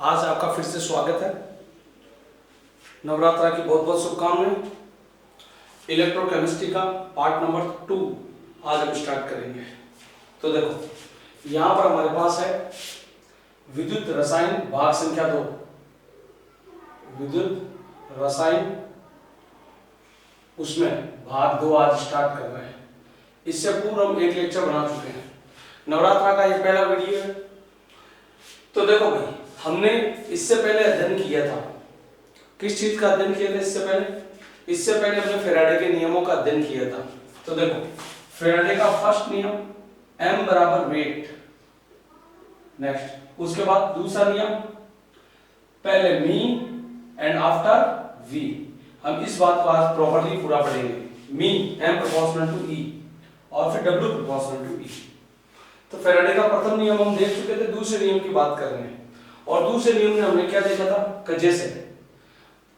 आज आपका फिर से स्वागत है। नवरात्रा की बहुत बहुत शुभकामनाएं। इलेक्ट्रोकेमिस्ट्री का पार्ट नंबर 2 आज हम स्टार्ट करेंगे। तो देखो यहाँ पर हमारे पास है विद्युत रसायन भाग संख्या 2। विद्युत रसायन उसमें भाग 2 आज स्टार्ट कर रहे हैं। इससे पूर्व हम एक लेक्चर बना चुके हैं। नवरात्रा का ये पहला वीडियो है। तो देखो भाई, हमने इससे पहले अध्ययन किया था। किस चीज का अध्ययन किया था इससे पहले हमने फैराडे के नियमों का अध्ययन किया था। तो देखो फैराडे का फर्स्ट नियम m बराबर वेट। नेक्स्ट उसके बाद दूसरा नियम पहले मीन एंड आफ्टर v। हम इस बात को आज प्रॉपर्ली पूरा पढ़ेंगे। Mean m proportional to e और फिर w प्रोपोर्शनल टू e। तो फैराडे का प्रथम नियम हम देख चुके थे। दूसरे नियम की बात कर रहे हैं और दूसरे नियम में हमने क्या देखा था कि जैसे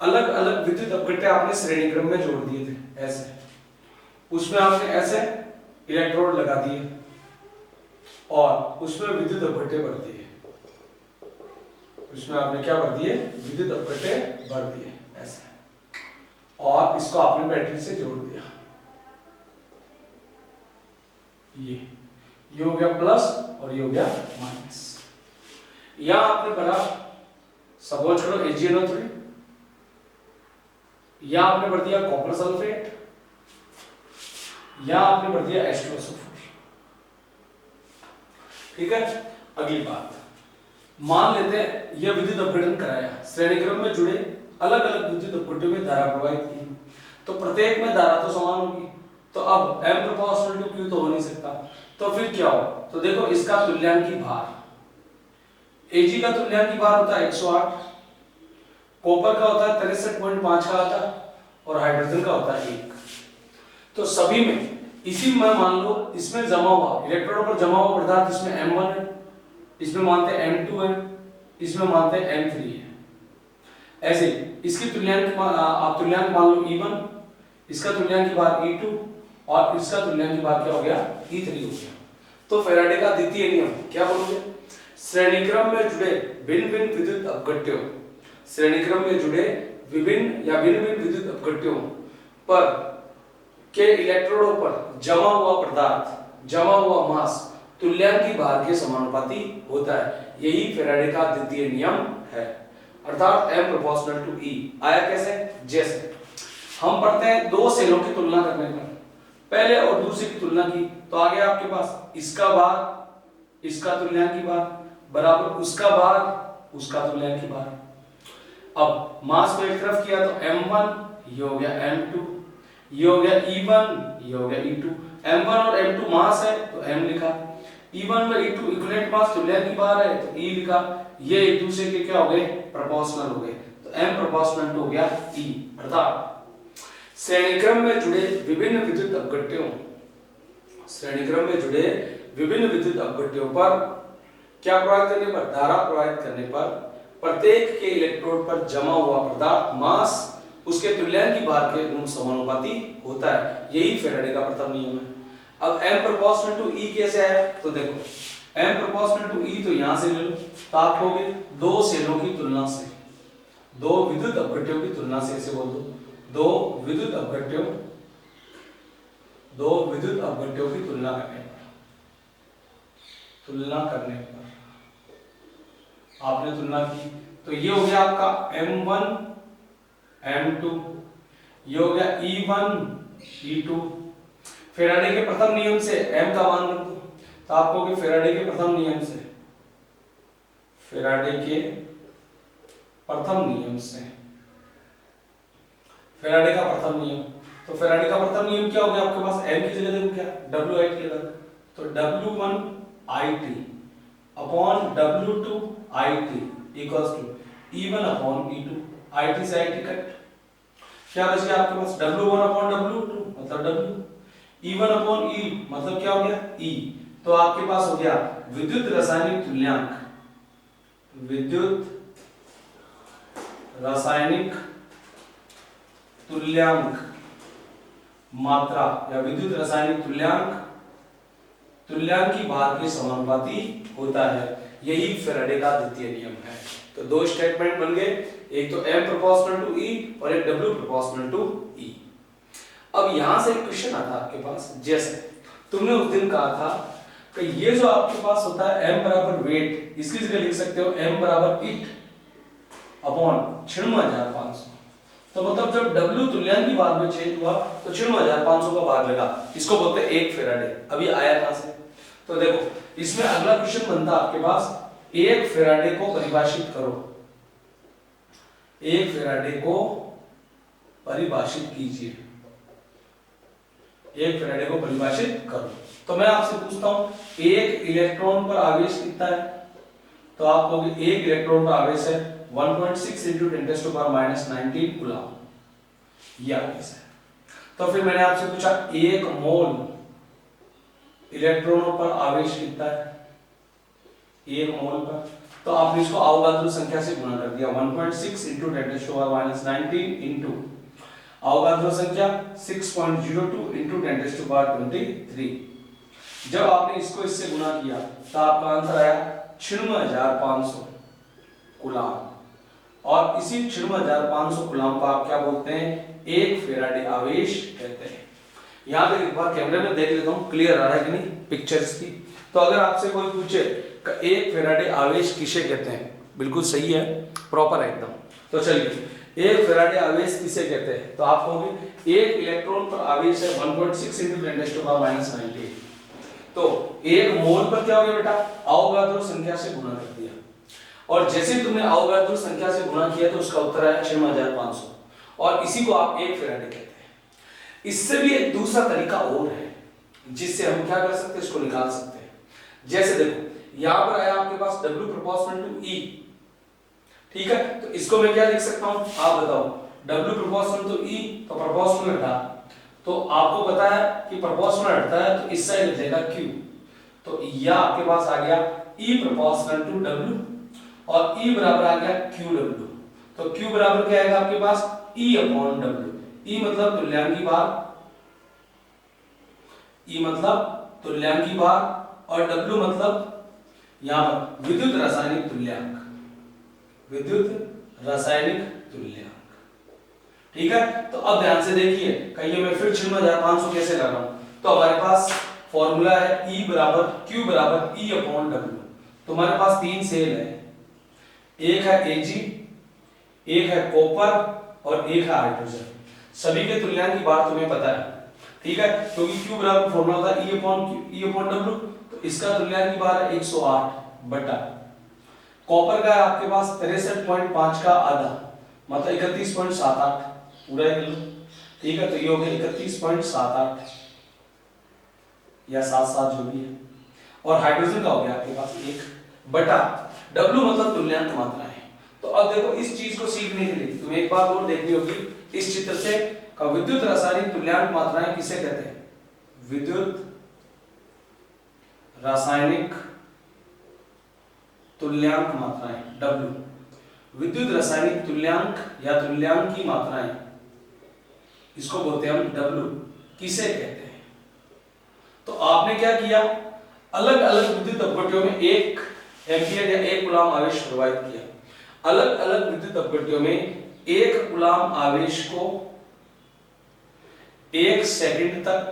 अलग अलग विद्युत अपघट्य आपने श्रेणी क्रम में जोड़ दिए थे। ऐसे उसमें आपने ऐसे इलेक्ट्रोड लगा दिए और उसमें विद्युत अपघट्य भर दिए। उसमें आपने क्या भर दिए? विद्युत अपघट्य भर दिए ऐसे, और इसको आपने बैटरी से जोड़ दिया। ये हो गया प्लस और ये हो गया माइनस। यहां आपने भरा सपोज करो AgNO3, यहां आपने भर दिया कॉपर सल्फेट, यहां आपने भर दिया H2SO4। ठीक है। अगली बात, मान लेते हैं यह विद्युत अपघटन कराया, श्रेणी क्रम में जुड़े अलग अलग विद्युत अपघट्यों में धारा प्रवाहित की, तो प्रत्येक में धारा तो समान होगी। तो अब m प्रोपोर्शनल टू q तो हो नहीं सकता। तो फिर क्या हो? तो देखो इसका तुल्यांकी भार, Ag का तुल्यांकी भार होता है 108, कॉपर का होता है 63.5 का आता है और हाइड्रोजन का होता है 1। तो सभी में इसी में मान लो इसमें जमा हुआ इलेक्ट्रॉनों पर जमा हुआ पदार्थ इसमें M1 है, इसमें मानते हैं M2 है, इसमें मानते हैं M3 है। ऐसे इसकी तुल्यांक आप तुल्यांक मान लो E1, इसका तुल्यांकी भार E2 और इसका तुल्यांकी भार क्या हो गया? E3 हो गया। तो फैराडे का द्वितीय नियम क्या बोलोगे? श्रेणी क्रम में जुड़े भिन्न भिन्न विद्युत अपघट्यों, श्रेणी क्रम में जुड़े विभिन्न या भिन्न भिन्न विद्युत अपघट्यों पर के इलेक्ट्रोडों पर जमा हुआ पदार्थ, जमा हुआ मास तुल्यांकी भार के समानुपाती होता है। यही फैराडे का द्वितीय नियम है, अर्थात m प्रोपोर्शनल टू e। आया कैसे? जैसे हम पढ़ते हैं दो सेलों की तुलना करने पर, पहले और दूसरे की तुलना की, तो आ गया आपके पास इसका भार, इसका तुल्यांकी भार बराबर उसका भार, उसका तुल्यांकी भार। अब मास को एक तरफ किया तो m1 ये हो गया m2, ये हो गया E1, ये हो गया E2। m1 और m2 मास है तो m लिखा, E1 में E2 इक्विवेलेंट मास तुल्यांकी भार है तो E लिखा। ये एक दूसरे के क्या हो गए? प्रोपोर्शनल हो गए। तो m प्रोपोर्शनल टू हो गया E। अर्थात श्रेणी क्रम में जुड़े विभिन्न विद्युत अपघट्यों, श्रेणी क्रम में जुड़े विभिन्न विद्युत अपघट्यों पर क्या प्रवाहित करने पर? धारा प्रवाहित करने पर प्रत्येक के इलेक्ट्रोड पर जमा हुआ पदार्थ मास उसके तुल्यांकी भार के समानुपाती होता है। यही फैराडे का प्रथम नियम है। अब m प्रोपोर्शनल टू e कैसे है? तो देखो m प्रोपोर्शनल टू e तो यहां से ले लो, तो आप कहोगे दो सेलों की तुलना से, दो विद्युत अपघट्यों की तुलना से, ऐसे बोल दो दो विद्युत अपघट्यों की तुलना करने पर आपने तुलना की तो ये हो गया आपका M1 M2, ये हो गया E1 E2। फैराडे के प्रथम नियम से m का मान रख दो, तो आप कहोगे फैराडे के प्रथम नियम से, फैराडे के प्रथम नियम से, फैराडे का प्रथम नियम। तो फैराडे का प्रथम नियम क्या हो गया आपके पास? m की जगह देखो क्या WIT लगा, तो W1IT upon W2IT equals to E1 upon E2। IT से IT कट, क्या बच गया आपके पास? W1 अपॉन W2 मतलब W, E1 अपॉन E मतलब क्या हो गया? E। तो आपके पास हो गया विद्युत रासायनिक तुल्यांक, विद्युत रासायनिक तुल्यांक मात्रा या विद्युत रासायनिक तुल्यांक तुल्यांकी भार के समानुपाती होता है। यही फैराडे का द्वितीय नियम है। तो दो स्टेटमेंट बन गए, एक तो m प्रोपोर्शनल टू E और एक w प्रोपोर्शनल टू E। अब यहां से एक क्वेश्चन आता है आपके पास, जैसे तुमने उस दिन कहा था कि ये जो आपके पास होता है m बराबर वेट, इसकी जगह लिख सकते हो m बराबर इट अपॉन 96,500। तो मतलब जब W तुल्यांकी भाग में चेंज हुआ तो 96,500 का भाग लगा, इसको बोलते हैं 1 फैराडे। अभी आया कहां से? तो देखो इसमें अगला क्वेश्चन बनता आपके पास, 1 फैराडे को परिभाषित करो, 1 फैराडे को परिभाषित कीजिए, 1 फैराडे को परिभाषित करो। तो मैं आपसे पूछता हूं, एक इलेक्ट्रॉन पर आवेश कितना है? तो आप कहोगे एक इलेक्ट्रॉन पर आवेश है 1.6 into 10⁻⁻19 कूलम, ये आवेश है। तो फिर मैंने आपसे पूछा एक मोल इलेक्ट्रॉनों पर आवेश कितना है? एक मोल पर, तो आपने इसको अवगाद्रो संख्या से गुणा कर दिया, 1.6 into 10⁻19 into अवगाद्रो संख्या 6.02 into 10⁻23। जब आपने इसको इससे गुणा किया तो आपका आंसर आया 96,500 कूलम। और इसी 96,500 कूलम को आप क्या बोलते हैं? 1 फैराडे आवेश कहते हैं। यहां पे एक बार कैमरे में देख लेता हूं क्लियर आ रहा है कि नहीं पिक्चर्स की। तो अगर आपसे कोई पूछे कि 1 फैराडे आवेश किसे कहते हैं, बिल्कुल सही है, प्रॉपर है एकदम। तो चलिए 1 फैराडे आवेश किसे कहते हैं? तो आप कहोगे एक इलेक्ट्रॉन पर आवेश है 1.6 into 10⁻⁻19। तो एक मोल पर क्या हो गया बेटा? अवगाद्रो संख्या से गुणा कर दिया, और जैसे तुमने अवगाद्रो संख्या से गुणा किया तो उसका उत्तर आया 96,500, और इसी को आप 1 फैराडे कहते हैं। इससे भी एक दूसरा तरीका और है जिससे हम क्या कर सकते हैं, इसको निकाल सकते हैं। जैसे देखो यहां पर आया आपके पास W प्रोपोर्शनल टू E, ठीक है, तो इसको मैं क्या लिख सकता हूं, आप बताओ। W प्रोपोर्शनल टू E, तो प्रोपोर्शनल हटा, तो आपको पता है कि प्रोपोर्शनल हटता है तो इस साइड हो जाएगा Q, तो यह आपके पास आ गया E प्रोपोर्शनल टू W, और E बराबर आ गया QW। तो Q बराबर क्या आएगा आपके पास? E upon W। E मतलब तुल्यांकी भार, E मतलब तुल्यांकी भार, और W मतलब यहां पर विद्युत रासायनिक तुल्यांक, विद्युत रासायनिक तुल्यांक, ठीक है। तो अब ध्यान से देखिए, कहिए मैं फिर 96,500 कैसे ला रहा हूं। तो हमारे पास फॉर्मूला है E बराबर Q बराबर E अपॉन W। तुम्हारे पास 3 सेल है, एक है Ag, एक है कॉपर और एक है हाइड्रोजन। सभी के तुल्यांकी भार तुम्हें पता है, ठीक है, क्योंकि Q बराबर फॉर्मूला होता है E अपॉन W, तो इसका तुल्यांकी भार है 108 बटा कॉपर का है आपके पास 63.5 का आधा, मतलब 31.78 पूरा एक किलो, ठीक है। तो ये हो गया 31.78 या 77 जो भी है, और हाइड्रोजन का हो गया आपके पास 1 बटा W मतलब तुल्यांक मात्रा है। तो अब देखो इस चीज को सीखने के लिए तुम्हें एक बात और देखनी होगी इस चित्र से, का विद्युत रासायनिक तुल्यांक मात्राएं किसे कहते हैं? विद्युत रासायनिक तुल्यांक मात्राएं W, विद्युत रासायनिक तुल्यांक या तुल्यांक की मात्राएं, इसको बोलते हैं हम W, किसे कहते हैं? तो आपने क्या किया, अलग अलग विद्युत अपघट्यों में 1 एम्पियर या 1 कूलम आवेश प्रवाहित किया। अलग अलग विद्युत अपघट्यों में 1 कूलम आवेश को 1 सेकंड तक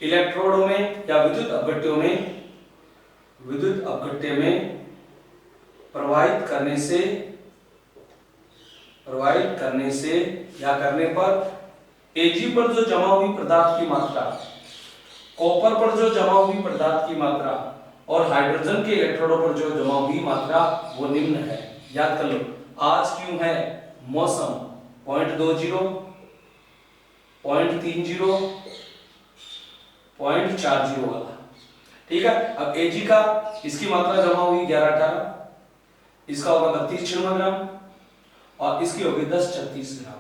इलेक्ट्रोडों में या विद्युत अपघट्यों में प्रवाहित करने से या करने पर Ag पर जो जमा हुई पदार्थ की मात्रा, कॉपर पर जो जमा हुई पदार्थ की मात्रा और हाइड्रोजन के इलेक्ट्रोडों पर जो जमा हुई मात्रा वो निम्न है। याद कर लो, आज क्यों है मौसम 0.20, 0.30, 0.40 वाला, ठीक है। अब Ag का इसकी मात्रा जमा हुई 11-18, इसका होगा 32-96 ग्राम और इसकी होगी 10-36 ग्राम।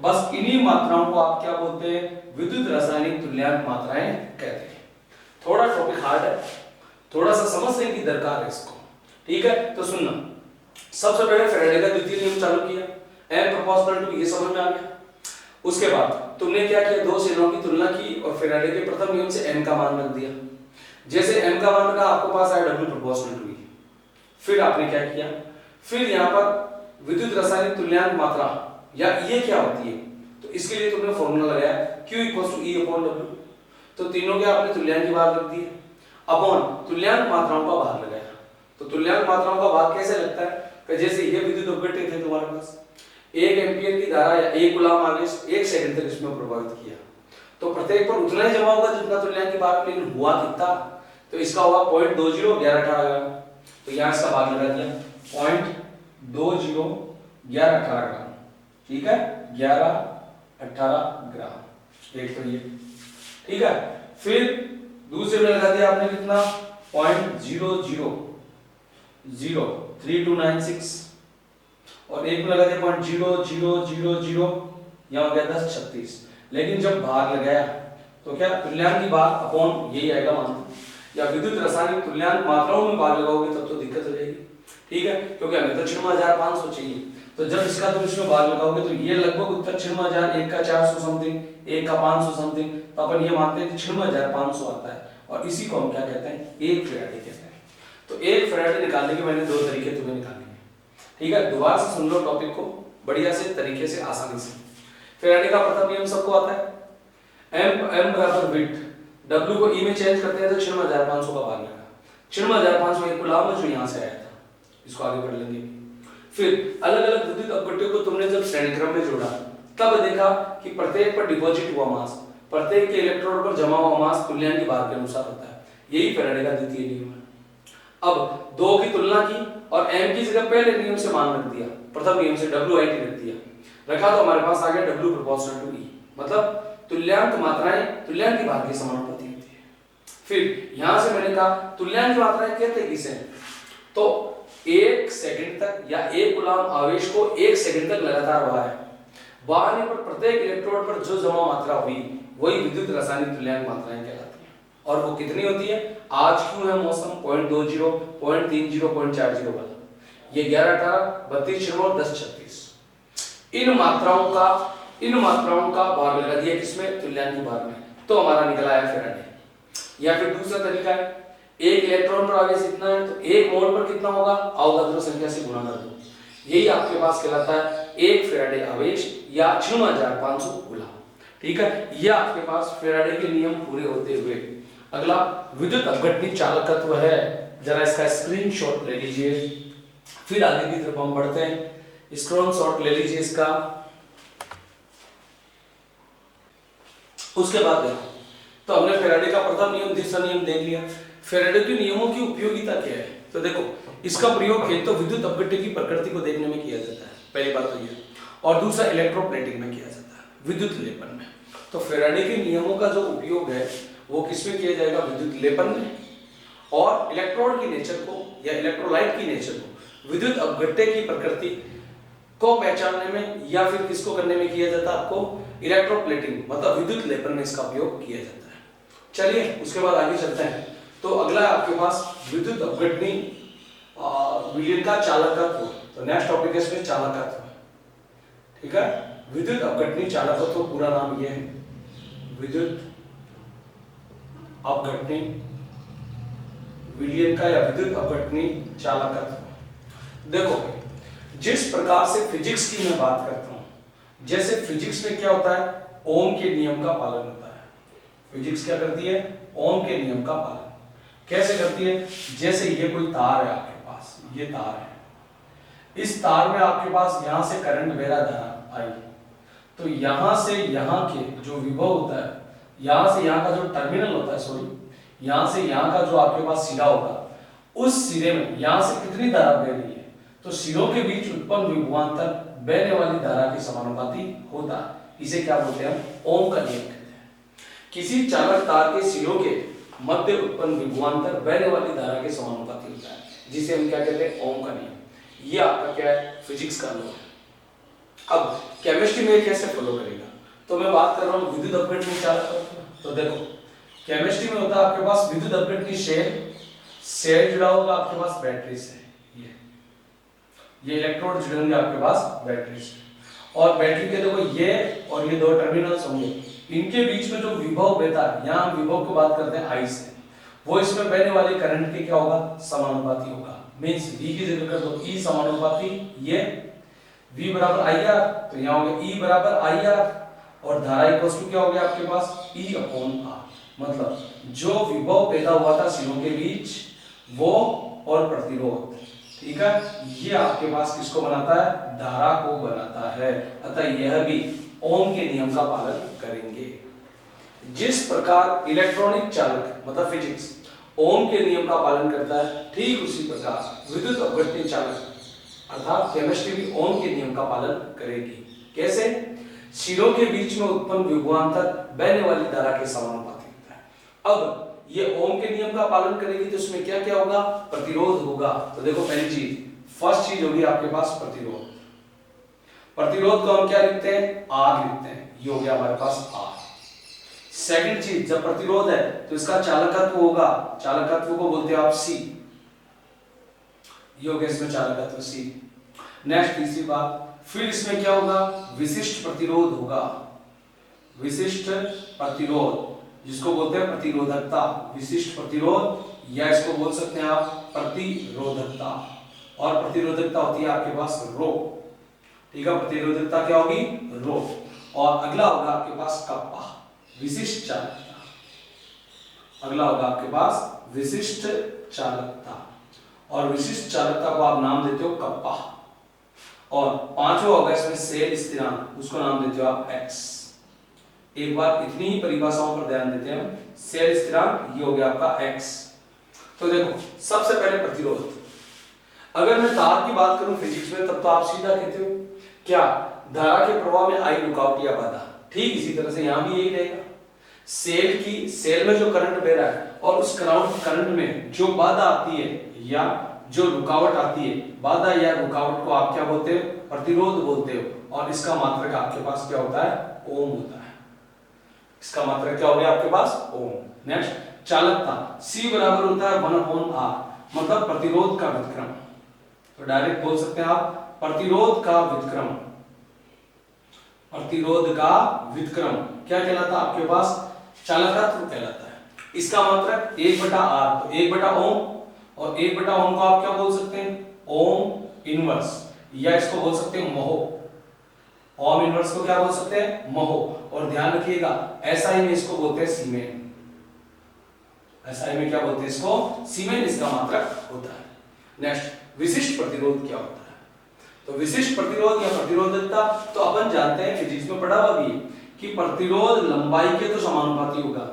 बस इन्हीं मात्राओं को आप क्या बोलते हैं? विद्युत रासायनिक तुल्यांक मात्राएं कहते हैं। थोड़ा टॉपिक हार्ड है, थोड़ा सा समझने की दरकार है इसको, ठीक है। तो सुनना, सबसे पहले फैराडे का द्वितीय नियम चालू किया, M प्रोपोर्शनल टू, ये समझ में आ गया। उसके बाद तुमने क्या किया, 2 सेलों की तुलना की और फैराडे के प्रथम नियम से M का मान रख दिया। जैसे M का मान रखा, आपके पास आया W प्रोपोर्शनल टू E, फिर आपने क्या किया, फिर यहाँ पर विद्युत रासायनिक तुल्यांक मात्रा या ये क्या होती है, तो इसके लिए तुमने फॉर्मूला लगाया Q = E/W। तो तीनों के आपने तुल्यांक की भाग रख दी है अपॉन तुल्यांक मात्राओं का भाग लगाया। तो तुल्यांक मात्राओं का भाग कैसे लगता है कि जैसे ये विद्युत अपघट्य थे तुम्हारे पास, 1 एम्पीयर की धारा या 1 कूलम आवेश 1 सेकंड तक इसमें प्रभावित किया, तो प्रत्येक पर उतना ही जमा होगा जितना तुल्यांक की भाग, लेकिन हुआ कितना, तो इसका होगा 0.20 1118 ग्राम। तो यहाँ इसका भाग लगा दिया 0.20 1118 ग्राम, ठीक है, 1118 ग्राम एक तो ये, ठीक है। फिर दूसरे में लगा दिया आपने कितना 0.003296 और एक में लगा दिया 0.0000, यहाँ हो गया 1036। लेकिन जब भार लगाया तो क्या तुल्यांक की भाग अपॉन यही आएगा मान, या विद्युत रासायनिक तुल्यांक मात्राओं में भाग लगाओगे तब तो दिक्कत हो जाएगी, ठीक है, क्योंकि हमें तो 96,500 चाहिए। तो जब इसका तुम इसमें भाग लगाओगे तो ये लगभग उत्तर 96,000, एक का 400 समथिंग, एक का 500 समथिंग, तो अपन ये मानते हैं कि 96,500 आता है, और इसी को हम क्या कहते हैं, 1 फैराडे कहते हैं। तो 1 फैराडे निकालने के मैंने 2 तरीके तुम्हें निकालने हैं, ठीक है। दोबारा से सुन लो टॉपिक को बढ़िया से तरीके से, आसानी से। फैराडे का प्रथम नियम सबको आता है, m बराबर विट, w को e में चेंज करते हैं तो 96,500 का भाग लगा, 96,500 एक कूलम है जो यहाँ से आया था, इसको आगे पढ़ लेंगे। फिर अलग अलग विद्युत अपघट्यों को तुमने जब श्रेणी क्रम में जोड़ा तब देखा कि प्रत्येक पर डिपॉजिट हुआ मास, प्रत्येक के इलेक्ट्रोड पर जमा हुआ मास तुल्यांक की भार के अनुसार होता है, यही फैराडे का द्वितीय नियम है। अब 2 की तुलना की और m की जगह पहले नियम से मान रख दिया, प्रथम नियम से WIT रख दिया, रखा तो हमारे पास आ गया W = E, मतलब तुल्यांक मात्राएं तुल्यांक की भार के समानुपाती होती है। फिर यहां से मैंने कहा तुल्यांक की मात्राएं कहते किसे, तो 1 सेकंड तक या 1 कूलम आवेश को 1 सेकंड तक लगातार बहाया, बहाने पर प्रत्येक इलेक्ट्रोड पर जो जमा मात्रा हुई वही विद्युत रासायनिक तुल्यांक मात्राएं कहलाती हैं। और वो कितनी होती है, आज क्यों है मौसम 0.20 0.30 0.40 वाला, ये 1118 32 96 1036, इन मात्राओं का भाग लगा दिया किसमें, तुल्यांक की भाग में, तो हमारा निकला है फैराडे। या फिर दूसरा तरीका है, एक इलेक्ट्रॉन पर आवेश इतना है तो 1 मोल पर कितना होगा, अवगाद्रो संख्या से गुणा कर दो, यही आपके पास कहलाता है 1 फैराडे आवेश या 96,500 कूलम, ठीक है। ये आपके पास फैराडे के नियम पूरे होते हुए अगला विद्युत अपघटनी चालकत्व है, जरा इसका स्क्रीनशॉट ले लीजिए, फिर आगे की तरफ हम बढ़ते हैं, स्क्रीनशॉट ले लीजिए इसका। उसके बाद देखो, तो हमने फैराडे का प्रथम नियम दूसरा नियम देख लिया। फैराडे के नियमों की उपयोगिता क्या है, तो देखो इसका प्रयोग एक तो विद्युत अपघट्य की प्रकृति को देखने में किया जाता है, पहली बात तो ये, और दूसरा इलेक्ट्रोप्लेटिंग में किया जाता है, विद्युत लेपन में। तो फैराडे के नियमों का जो उपयोग है वो किसमें किया जाएगा, विद्युत लेपन में, और इलेक्ट्रोड की नेचर को या इलेक्ट्रोलाइट की नेचर को विद्युत अपघट्य की प्रकृति को पहचानने में या फिर किसको करने में किया जाता है, आपको इलेक्ट्रोप्लेटिंग मतलब विद्युत लेपन में इसका उपयोग किया जाता है। चलिए उसके बाद आगे चलते हैं। तो अगला है आपके पास विद्युत अपघटनी विलयन का चालकत्व, तो नेक्स्ट टॉपिक है इसमें चालकत्व, ठीक है। विद्युत अपघटनी चालकत्व पूरा नाम ये है, विद्युत अपघटनी विलयन का या विद्युत अपघटनी चालकत्व। देखो जिस प्रकार से फिजिक्स की मैं बात करता हूं, जैसे फिजिक्स में क्या होता है, ओम के नियम का पालन होता है। फिजिक्स क्या करती है, ओम के नियम का पालन कैसे करती है, जैसे ये कोई तार है आपके पास, ये तार है, इस तार में आपके पास यहां से करंट बह रहा धारा आई, तो यहां से यहां के जो विभव होता है, यहां से यहां का जो टर्मिनल होता है, सॉरी यहां से यहां का जो आपके पास सिरा होगा, उस सिरे में यहां से कितनी धारा बह रही है, तो सिरों के बीच उत्पन्न विभवांतर बहने वाली धारा के समानुपाती होता है। इसे क्या बोलते हैं, ओम का नियम कहते हैं। किसी चालक तार के सिरों के मध्य उत्पन्न विभवांतर बहने वाली धारा के समानुपाती होता है, जिसे हम क्या कहते हैं, ओम का नियम। ये आपका क्या है, फिजिक्स का लॉ है। अब केमिस्ट्री में कैसे फॉलो करेगा, तो मैं बात कर रहा हूँ विद्युत अपघटनी चालकत्व। तो देखो केमिस्ट्री में होता है आपके पास विद्युत अपघटनी शेल जुड़ा होगा आपके पास बैटरी से, ये इलेक्ट्रोड जुड़े होंगे आपके पास बैटरी से, और बैटरी के देखो ये और ये 2 टर्मिनल्स होंगे, इनके बीच में जो विभव बहता है, यहाँ विभव को बात करते हैं आई से, वो इसमें बहने वाले करंट के क्या होगा, समानुपाती होगा। मीन्स V की जगह कर दो E समानुपाती ये V बराबर IR, तो यहाँ हो गया E बराबर IR, और धारा इक्वल टू क्या हो गया आपके पास E अपॉन R। मतलब जो विभव पैदा हुआ था सिरों के बीच वो और प्रतिरोध, ठीक है, ये आपके पास किसको बनाता है, धारा को बनाता है। अतः यह भी ओम के नियम का पालन करेंगे। जिस प्रकार इलेक्ट्रॉनिक चालक मतलब फिजिक्स ओम के नियम का पालन करता है, ठीक उसी प्रकार विद्युत अपघटनी चालक अर्थात केमिस्ट्री भी ओम के नियम का पालन करेगी। कैसे? सिरों के बीच में उत्पन्न विभवांतर बहने वाली धारा के समानुपाती होता है। अब ये ओम के नियम का पालन करेगी तो इसमें क्या क्या होगा, प्रतिरोध होगा। तो देखो पहली चीज, फर्स्ट चीज होगी आपके पास प्रतिरोध। प्रतिरोध को हम क्या लिखते हैं, आर लिखते हैं, ये हो गया हमारे पास आर। सेकंड चीज, जब प्रतिरोध है तो इसका चालकत्व होगा, चालकत्व को बोलते हैं आप सी, ये हो गया इसमें चालकत्व सी। नेक्स्ट तीसरी बात, फिर इसमें क्या होगा, विशिष्ट प्रतिरोध होगा। विशिष्ट प्रतिरोध जिसको बोलते हैं प्रतिरोधकता, विशिष्ट प्रतिरोध या इसको बोल सकते हैं आप प्रतिरोधकता, और प्रतिरोधकता होती है आपके पास रो, ठीक है, प्रतिरोधकता क्या होगी, रो। और अगला होगा आपके पास कप्पा, विशिष्ट चालकता। अगला होगा आपके पास विशिष्ट चालकता, और विशिष्ट चालकता को आप नाम देते हो कप्पा। और पांचवा होगा इसमें सेल स्थिरांक, उसको नाम देते हो आप एक्स। एक बार इतनी ही परिभाषाओं पर ध्यान देते हैं। सेल स्थिरांक ये हो गया आपका एक्स। तो देखो सबसे पहले प्रतिरोध, अगर मैं तार की बात करूं फिजिक्स में तब तो आप सीधा कहते हो क्या, धारा के प्रवाह में आई रुकावट या बाधा। ठीक इसी तरह से यहां भी यही रहेगा। सेल में जो करंट बह रहा है और उस करंट में जो बाधा आती है या जो रुकावट आती है, बाधा या रुकावट को आप क्या बोलते हो, प्रतिरोध बोलते हो। और इसका मात्रक आपके पास क्या होता है, ओम होता है। इसका मात्रक क्या हो गया आपके पास, ओम। नेक्स्ट चालकता, C बराबर होता है 1/R, मतलब प्रतिरोध का व्युत्क्रम। तो डायरेक्ट बोल सकते हैं आप प्रतिरोध का व्युत्क्रम। प्रतिरोध का व्युत्क्रम क्या कहलाता है आपके पास, चालकत्व कहलाता है। इसका मात्रक 1/R, तो 1/ओम, और 1/ओम को आप क्या बोल सकते हैं, ओम इनवर्स, या इसको बोल सकते हैं महो। ओम इनवर्स को क्या बोल सकते हैं, महो। और ध्यान रखिएगा एसआई में इसको बोलते हैं सीमेन। एसआई में क्या बोलते हैं इसको, सीमेन इसका मात्रक होता है। नेक्स्ट विशिष्ट प्रतिरोध क्या होता है, तो विशिष्ट प्रतिरोध या प्रतिरोधकता तो अपन जानते हैं, फिजिक्स में पढ़ा हुआ भी है कि प्रतिरोध लंबाई के तो समानुपाती होगा,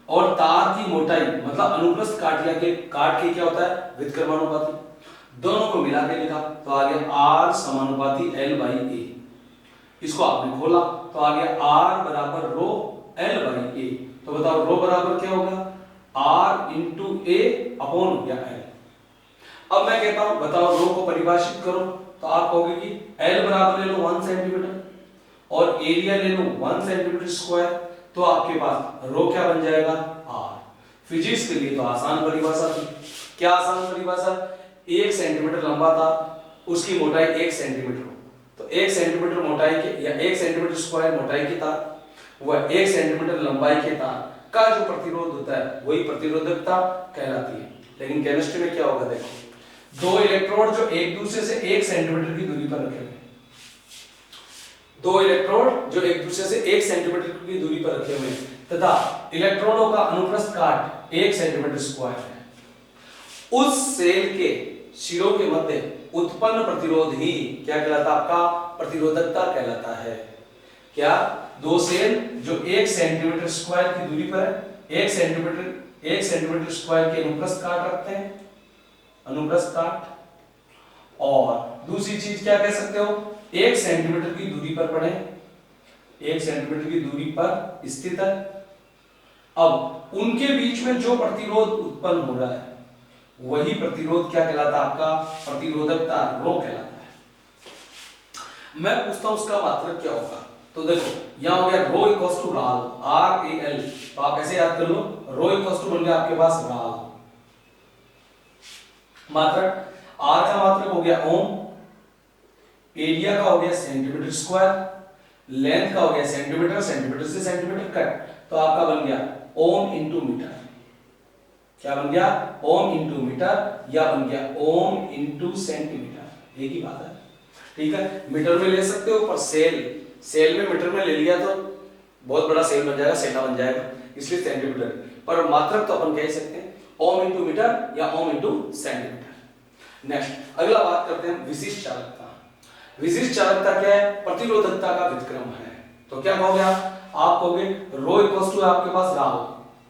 और तार की मोटाई मतलब अनुप्रस्थ काट के क्या होता है, व्युत्क्रमानुपाती। दोनों को मिला के लिखा तो आ गया R समानुपाती L/A। इसको आपने खोला तो आ गया R बराबर रो L/A। तो बताओ रो बराबर क्या होगा, R into A अपॉन हो गया L। अब मैं कहता हूं बताओ रो को परिभाषित करो, तो आप कहोगे कि L बराबर ले लो 1 सेंटीमीटर और एरिया ले लो 1 सेंटीमीटर स्क्वायर, तो आपके पास रो क्या बन जाएगा, R। फिजिक्स के लिए तो आसान परिभाषा थी। क्या आसान परिभाषा, 1 सेंटीमीटर लंबा था, उसकी मोटाई 1 सेंटीमीटर हो, तो 1 सेंटीमीटर मोटाई के या 1 सेंटीमीटर स्क्वायर मोटाई के तार, वह 1 सेंटीमीटर लंबाई के तार का जो प्रतिरोध होता है वही प्रतिरोधकता कहलाती है। लेकिन केमिस्ट्री में क्या होगा, देखो दो इलेक्ट्रोड जो एक दूसरे से 1 सेंटीमीटर की दूरी पर रखे हुए, दो इलेक्ट्रोड जो एक दूसरे से 1 सेंटीमीटर की दूरी पर रखे हुए तथा इलेक्ट्रॉनों का अनुप्रस्थ काट 1 सेंटीमीटर स्क्वायर है, उस सेल के सिरों के मध्य उत्पन्न प्रतिरोध ही क्या कहलाता है, आपका प्रतिरोधकता कहलाता है। क्या, दो सेल जो 1 सेंटीमीटर स्क्वायर की दूरी पर 1 सेंटीमीटर स्क्वायर के अनुप्रस्थ काट रखते हैं, अनुप्रस्थ काट, और दूसरी चीज क्या कह सकते हो, 1 सेंटीमीटर की दूरी पर पड़े, 1 सेंटीमीटर की दूरी पर स्थित है। अब उनके बीच में जो प्रतिरोध उत्पन्न हो रहा है वही प्रतिरोध क्या कहलाता है, आपका प्रतिरोधकता रो कहलाता है। मैं पूछता हूं उसका मात्रक क्या होगा, तो देखो यहां हो गया रो इक्वल्स टू राल, RAL, तो आप ऐसे याद कर लो, रो इक्वल्स टू बन गया आपके पास राल। मात्रक R का मात्रक हो गया ओम, एरिया का हो गया सेंटीमीटर स्क्वायर, लेंथ का हो गया सेंटीमीटर, सेंटीमीटर से सेंटीमीटर कट, तो आपका बन गया ओम इंटू मीटर। क्या बन गया, ओम इंटू मीटर, या बन गया ओम इंटू सेंटीमीटर, एक ही बात है। ठीक है, मीटर में ले सकते हो, पर सेल में मीटर में ले लिया तो बहुत बड़ा सेल बन जाएगा, सेना बन जाएगा, इसलिए सेंटीमीटर। पर मात्रक तो अपन कह सकते हैं ओम इंटू मीटर या ओम इंटू सेंटीमीटर। नेक्स्ट अगला बात करते हैं विशिष्ट चालकता। विशिष्ट चालकता क्या है, प्रतिरोधकता का व्युत्क्रम है। तो क्या कहोगे आप कहोगे रो इक्वल्स टू आपके पास राह,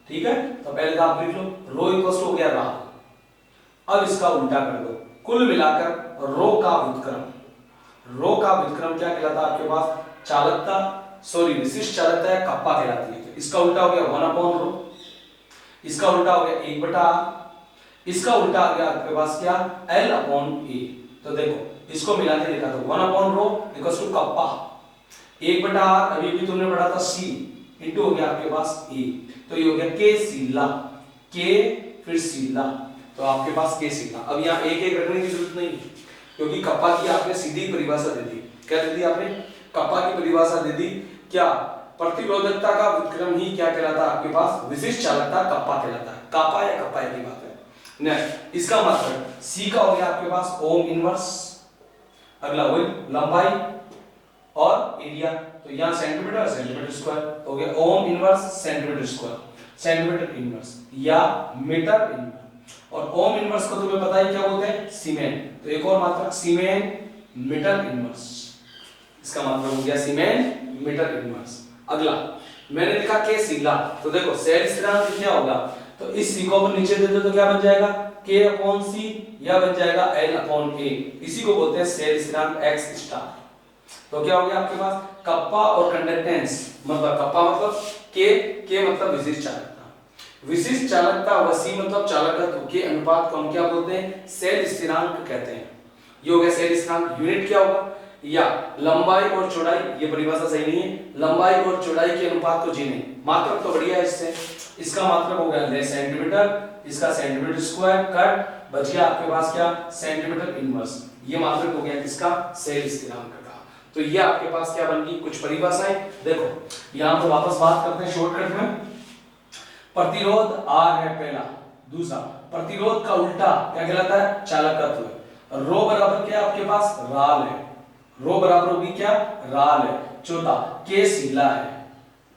ठीक है, तो पहले तो आप लिख लो रो इक्वल्स टू हो गया राह। अब इसका उल्टा कर दो, कुल मिलाकर रो का व्युत्क्रम, रो का व्युत्क्रम क्या कहलाता है आपके पास, चालकता, सॉरी विशिष्ट चालकता है कप्पा कहलाती है। तो इसका उल्टा हो गया 1/रो, इसका उल्टा हो गया 1/r, इसका उल्टा आ गया आपके पास क्या, L/A। तो देखो इसको मिला के लिखा तो 1/रो इक्वल्स टू कप्पा, 1/r अभी भी तुमने पढ़ा था C इंटू हो गया आपके पास E, तो ये हो गया K सीला, K फिर सीला, तो आपके पास K सीला। अब यहाँ एक एक रखने की जरूरत नहीं, क्योंकि कप्पा की आपने सीधी परिभाषा दे दी। क्या दे दी आपने, कप्पा की परिभाषा दे दी, क्या प्रतिरोधकता का व्युत्क्रम ही क्या कहलाता है आपके पास, विशिष्ट चालकता कप्पा कहलाता है। कापा या कप्पा की बात है। नेक्स्ट इसका मतलब C का हो गया आपके पास ओम इनवर्स, अगला वही लंबाई और एरिया, तो यहाँ सेंटीमीटर सेंटीमीटर स्क्वायर हो गया ohm inverse centimetre square, centimetre inverse या मीटर इनवर्स। और ओम इनवर्स को तुम्हें पता ही क्या बोलते हैं, सीमेन। तो एक और मात्रक सीमेन मीटर इनवर्स, इसका मतलब हो गया सीमेन मीटर इनवर्स। अगला मैंने लिखा के सीला, तो देखो सेल स्थिरांक क्या होगा, तो इस सी को अपन नीचे दे दो तो क्या बन जाएगा K/C या बन जाएगा L/A, इसी को बोलते हैं सेल स्थिरांक x स्टार। तो क्या हो गया आपके पास कप्पा और कंडक्टेंस, मतलब कप्पा मतलब K मतलब विशिष्ट चालकता, विशिष्ट चालकता व C मतलब चालकत्व के अनुपात को हम क्या बोलते हैं, सेल स्थिरांक कहते हैं। ये हो गया सेल स्थिरांक। यूनिट क्या होगा, या लंबाई और चौड़ाई, ये परिभाषा सही नहीं है, लंबाई और चौड़ाई के अनुपात को जीने, मात्रक तो बढ़िया है इससे, इसका मात्रक हो गया सेंटीमीटर, इसका सेंटीमीटर स्क्वायर कट, बच गया आपके पास क्या सेंटीमीटर इनवर्स, ये मात्रक हो गया किसका, सेल स्थिरांक का। तो ये आपके पास क्या बन गई कुछ परिभाषाएं। देखो यहां पर वापस बात करते हैं शॉर्टकट में। प्रतिरोध R है पहला, दूसरा प्रतिरोध का उल्टा क्या कहलाता है, चालकत्व। रो बराबर क्या आपके पास राल है, रो बराबर होगी क्या राल है। चौथा K सीला है,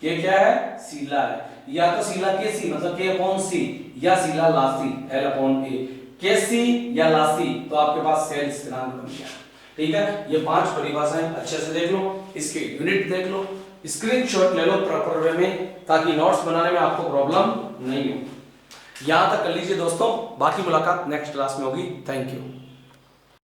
K क्या है सीला है, या तो सीला के सी मतलब K/C या सीला लासी L/A, Kc या लासी, तो आपके पास सेल स्थिरांक बन गया। ठीक है, ये 5 परिभाषाएं अच्छे से देख लो, इसके यूनिट देख लो, स्क्रीनशॉट ले लो प्रॉपर वे में, ताकि नोट्स बनाने में आपको प्रॉब्लम नहीं हो। यहां तक कर लीजिए दोस्तों, बाकी मुलाकात नेक्स्ट क्लास में होगी। Thank you.